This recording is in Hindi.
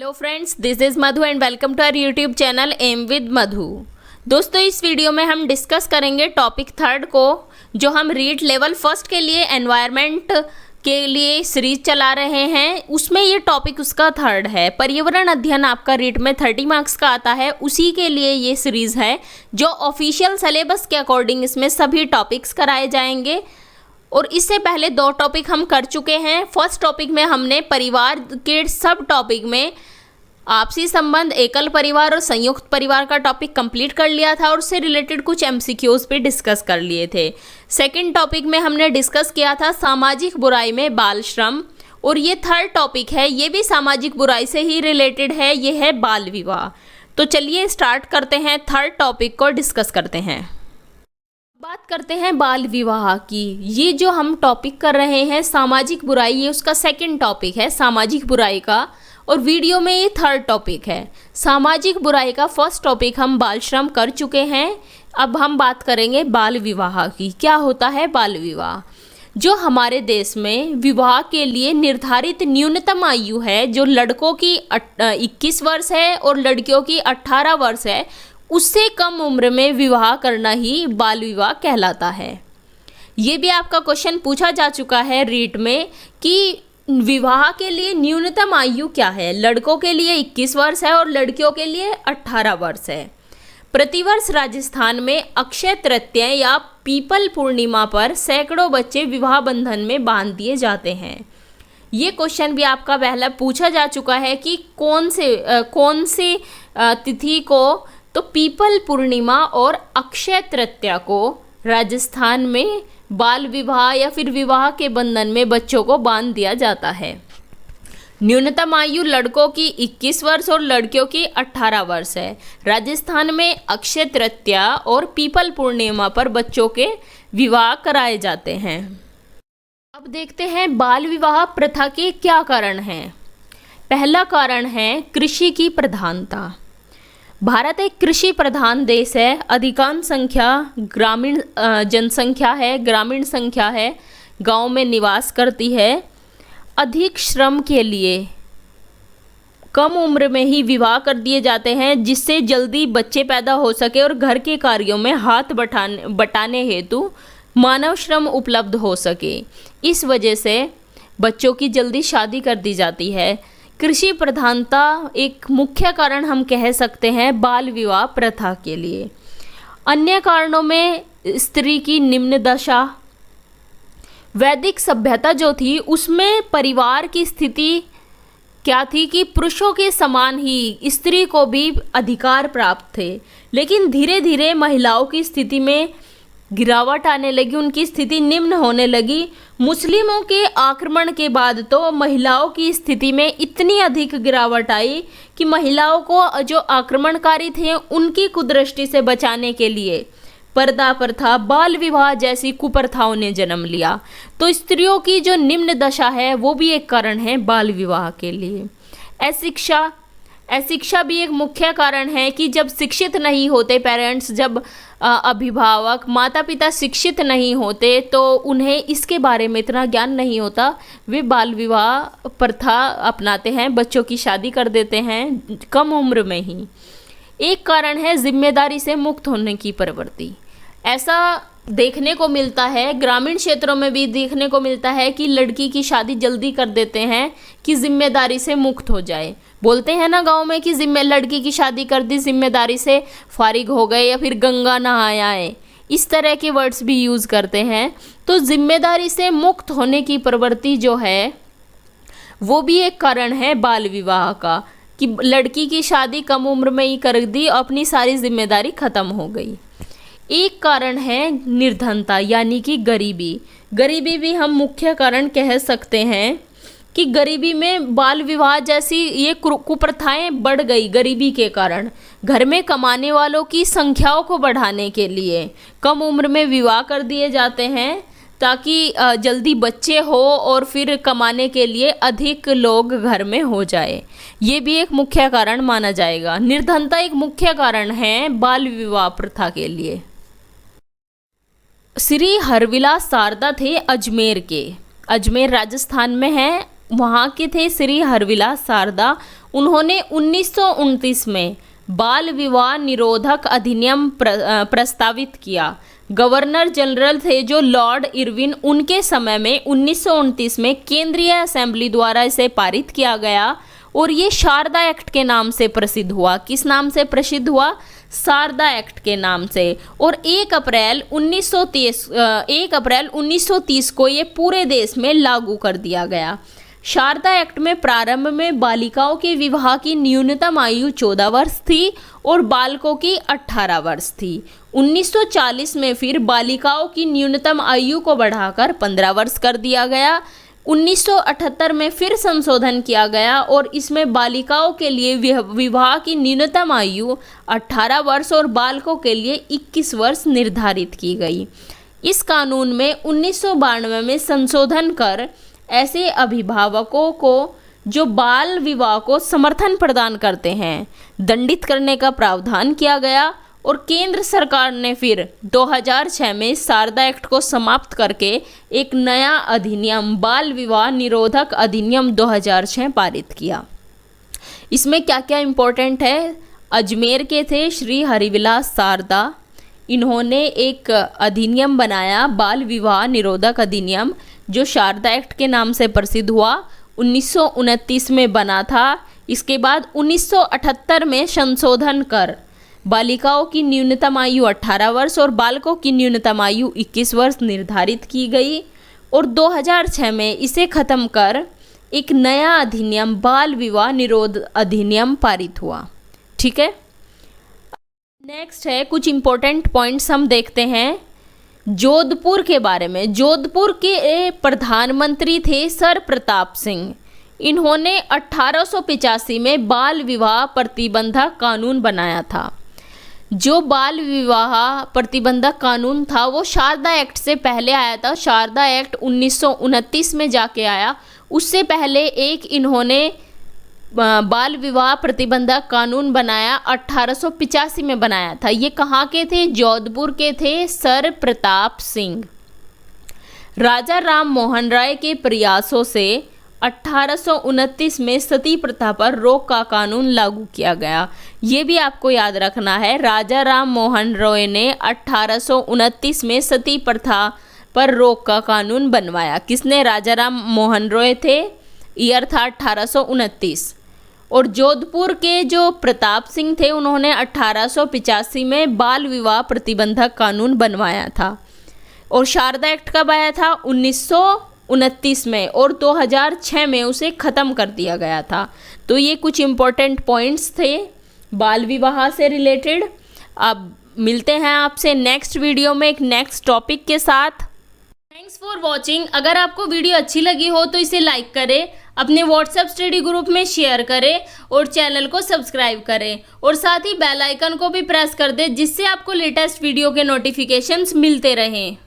Hello friends, this is Madhu and welcome to our YouTube channel M with Madhu. दोस्तों, इस वीडियो में हम डिस्कस करेंगे टॉपिक थर्ड को, जो हम रीड लेवल फर्स्ट के लिए एनवायरनमेंट के लिए सीरीज चला रहे हैं। उसमें ये टॉपिक उसका थर्ड है। पर्यावरण अध्ययन आपका रीड में 30 मार्क्स का आता है, उसी के लिए ये सीरीज़ है, जो ऑफिशियल सिलेबस के अकॉर्डिंग इसमें सभी टॉपिक्स कराए जाएंगे। और इससे पहले 2 टॉपिक हम कर चुके हैं। फर्स्ट टॉपिक में हमने परिवार के सब टॉपिक में आपसी संबंध, एकल परिवार और संयुक्त परिवार का टॉपिक कंप्लीट कर लिया था और उससे रिलेटेड कुछ एमसीक्यूज पे डिस्कस कर लिए थे। सेकंड टॉपिक में हमने डिस्कस किया था सामाजिक बुराई में बाल श्रम, और ये थर्ड टॉपिक है, ये भी सामाजिक बुराई से ही रिलेटेड है, ये है बाल विवाह। तो चलिए स्टार्ट करते हैं, थर्ड टॉपिक को डिस्कस करते हैं। बात करते हैं बाल विवाह की। ये जो हम टॉपिक कर रहे हैं सामाजिक बुराई, ये उसका सेकंड टॉपिक है सामाजिक बुराई का, और वीडियो में ये थर्ड टॉपिक है। सामाजिक बुराई का फर्स्ट टॉपिक हम बाल श्रम कर चुके हैं। अब हम बात करेंगे बाल विवाह की। क्या होता है बाल विवाह? जो हमारे देश में विवाह के लिए निर्धारित न्यूनतम आयु है, जो लड़कों की 21 वर्ष है और लड़कियों की 18 वर्ष है, उससे कम उम्र में विवाह करना ही बाल विवाह कहलाता है। ये भी आपका क्वेश्चन पूछा जा चुका है रीट में कि विवाह के लिए न्यूनतम आयु क्या है। लड़कों के लिए 21 वर्ष है और लड़कियों के लिए 18 वर्ष है। प्रतिवर्ष राजस्थान में अक्षय तृतीया या पीपल पूर्णिमा पर सैकड़ों बच्चे विवाह बंधन में बांध दिए जाते हैं। ये क्वेश्चन भी आपका पहला पूछा जा चुका है कि कौन से तिथि को, तो पीपल पूर्णिमा और अक्षय तृतीया को राजस्थान में बाल विवाह या फिर विवाह के बंधन में बच्चों को बांध दिया जाता है। न्यूनतम आयु लड़कों की 21 वर्ष और लड़कियों की 18 वर्ष है। राजस्थान में अक्षय तृतीया और पीपल पूर्णिमा पर बच्चों के विवाह कराए जाते हैं। अब देखते हैं बाल विवाह प्रथा के क्या कारण हैं। पहला कारण है कृषि की प्रधानता। भारत एक कृषि प्रधान देश है। अधिकांश संख्या ग्रामीण जनसंख्या है, ग्रामीण संख्या है, गांव में निवास करती है। अधिक श्रम के लिए कम उम्र में ही विवाह कर दिए जाते हैं, जिससे जल्दी बच्चे पैदा हो सके और घर के कार्यों में हाथ बटाने हेतु मानव श्रम उपलब्ध हो सके। इस वजह से बच्चों की जल्दी शादी कर दी जाती है। कृषि प्रधानता एक मुख्य कारण हम कह सकते हैं बाल विवाह प्रथा के लिए। अन्य कारणों में स्त्री की निम्न दशा। वैदिक सभ्यता जो थी उसमें परिवार की स्थिति क्या थी कि पुरुषों के समान ही स्त्री को भी अधिकार प्राप्त थे, लेकिन धीरे धीरे महिलाओं की स्थिति में गिरावट आने लगी, उनकी स्थिति निम्न होने लगी। मुस्लिमों के आक्रमण के बाद तो महिलाओं की स्थिति में इतनी अधिक गिरावट आई कि महिलाओं को, जो आक्रमणकारी थे, उनकी कुदृष्टि से बचाने के लिए पर्दा प्रथा, बाल विवाह जैसी कुप्रथाओं ने जन्म लिया। तो स्त्रियों की जो निम्न दशा है वो भी एक कारण है बाल विवाह के लिए। अशिक्षा भी एक मुख्य कारण है कि जब शिक्षित नहीं होते पेरेंट्स, जब अभिभावक माता पिता शिक्षित नहीं होते तो उन्हें इसके बारे में इतना ज्ञान नहीं होता, वे बाल विवाह प्रथा अपनाते हैं, बच्चों की शादी कर देते हैं कम उम्र में ही। एक कारण है जिम्मेदारी से मुक्त होने की प्रवृत्ति। ऐसा देखने को मिलता है, ग्रामीण क्षेत्रों में भी देखने को मिलता है कि लड़की की शादी जल्दी कर देते हैं कि जिम्मेदारी से मुक्त हो जाए। बोलते हैं ना गांव में कि लड़की की शादी कर दी, जिम्मेदारी से फारिग हो गए, या फिर गंगा नहाए आए, इस तरह के वर्ड्स भी यूज़ करते हैं। तो जिम्मेदारी से मुक्त होने की प्रवृत्ति जो है वो भी एक कारण है बाल विवाह का, कि लड़की की शादी कम उम्र में ही कर दी, अपनी सारी जिम्मेदारी ख़त्म हो गई। एक कारण है निर्धनता, यानी कि गरीबी। गरीबी भी हम मुख्य कारण कह सकते हैं कि गरीबी में बाल विवाह जैसी ये कुप्रथाएं बढ़ गई गरीबी के कारण। घर में कमाने वालों की संख्याओं को बढ़ाने के लिए कम उम्र में विवाह कर दिए जाते हैं, ताकि जल्दी बच्चे हो और फिर कमाने के लिए अधिक लोग घर में हो जाए। ये भी एक मुख्य कारण माना जाएगा। निर्धनता एक मुख्य कारण है बाल विवाह प्रथा के लिए। श्री हरविलास शारदा थे अजमेर के, अजमेर राजस्थान में है। वहाँ के थे श्री हरविलास शारदा। उन्होंने 1929 में बाल विवाह निरोधक अधिनियम प्रस्तावित किया। गवर्नर जनरल थे जो लॉर्ड इरविन, उनके समय में 1929 में केंद्रीय असेंबली द्वारा इसे पारित किया गया और ये शारदा एक्ट के नाम से प्रसिद्ध हुआ। किस नाम से प्रसिद्ध हुआ? शारदा एक्ट के नाम से। और 1 अप्रैल 1930 को ये पूरे देश में लागू कर दिया गया। शारदा एक्ट में प्रारंभ में बालिकाओं के विवाह की न्यूनतम आयु 14 वर्ष थी और बालकों की 18 वर्ष थी। 1940 में फिर बालिकाओं की न्यूनतम आयु को बढ़ाकर 15 वर्ष कर दिया गया। 1978 में फिर संशोधन किया गया और इसमें बालिकाओं के लिए विवाह की न्यूनतम आयु 18 वर्ष और बालकों के लिए 21 वर्ष निर्धारित की गई। इस कानून में 1992 में संशोधन कर ऐसे अभिभावकों को जो बाल विवाह को समर्थन प्रदान करते हैं दंडित करने का प्रावधान किया गया और केंद्र सरकार ने फिर 2006 में शारदा एक्ट को समाप्त करके एक नया अधिनियम बाल विवाह निरोधक अधिनियम 2006 पारित किया। इसमें क्या क्या इम्पोर्टेंट है? अजमेर के थे श्री हरिविलास शारदा, इन्होंने एक अधिनियम बनाया बाल विवाह निरोधक अधिनियम जो शारदा एक्ट के नाम से प्रसिद्ध हुआ। 1929 में बना था। इसके बाद 1978 में संशोधन कर बालिकाओं की न्यूनतम आयु 18 वर्ष और बालकों की न्यूनतम आयु 21 वर्ष निर्धारित की गई और 2006 में इसे ख़त्म कर एक नया अधिनियम बाल विवाह निरोध अधिनियम पारित हुआ। ठीक है, नेक्स्ट है कुछ इम्पोर्टेंट पॉइंट्स हम देखते हैं जोधपुर के बारे में। जोधपुर के प्रधानमंत्री थे सर प्रताप सिंह। इन्होंने 1885 में बाल विवाह प्रतिबंधक कानून बनाया था। जो बाल विवाह प्रतिबंधक कानून था वो शारदा एक्ट से पहले आया था। शारदा एक्ट 1929 में जाके आया। उससे पहले एक इन्होंने बाल विवाह प्रतिबंधक कानून बनाया, 1885 में बनाया था। ये कहाँ के थे? जोधपुर के थे सर प्रताप सिंह। राजा राम मोहन राय के प्रयासों से 1829 में सती प्रथा पर रोक का कानून लागू किया गया। ये भी आपको याद रखना है। राजा राम मोहन रॉय ने 1829 में सती प्रथा पर रोक का कानून बनवाया। किसने? राजा राम मोहन रॉय थे। ईयर था 1829। और जोधपुर के जो प्रताप सिंह थे उन्होंने 1885 में बाल विवाह प्रतिबंधक कानून बनवाया था। और शारदा एक्ट कब आया था? 1929 में और 2006 में उसे ख़त्म कर दिया गया था। तो ये कुछ इम्पोर्टेंट पॉइंट्स थे बाल विवाह से रिलेटेड। अब मिलते हैं आपसे नेक्स्ट वीडियो में एक नेक्स्ट टॉपिक के साथ। Thanks for watching. अगर आपको वीडियो अच्छी लगी हो तो इसे लाइक करें, अपने व्हाट्सएप स्टडी ग्रुप में शेयर करें और चैनल को सब्सक्राइब करें और साथ ही बेल आइकन को भी प्रेस कर दें जिससे आपको लेटेस्ट वीडियो के नोटिफिकेशंस मिलते रहें।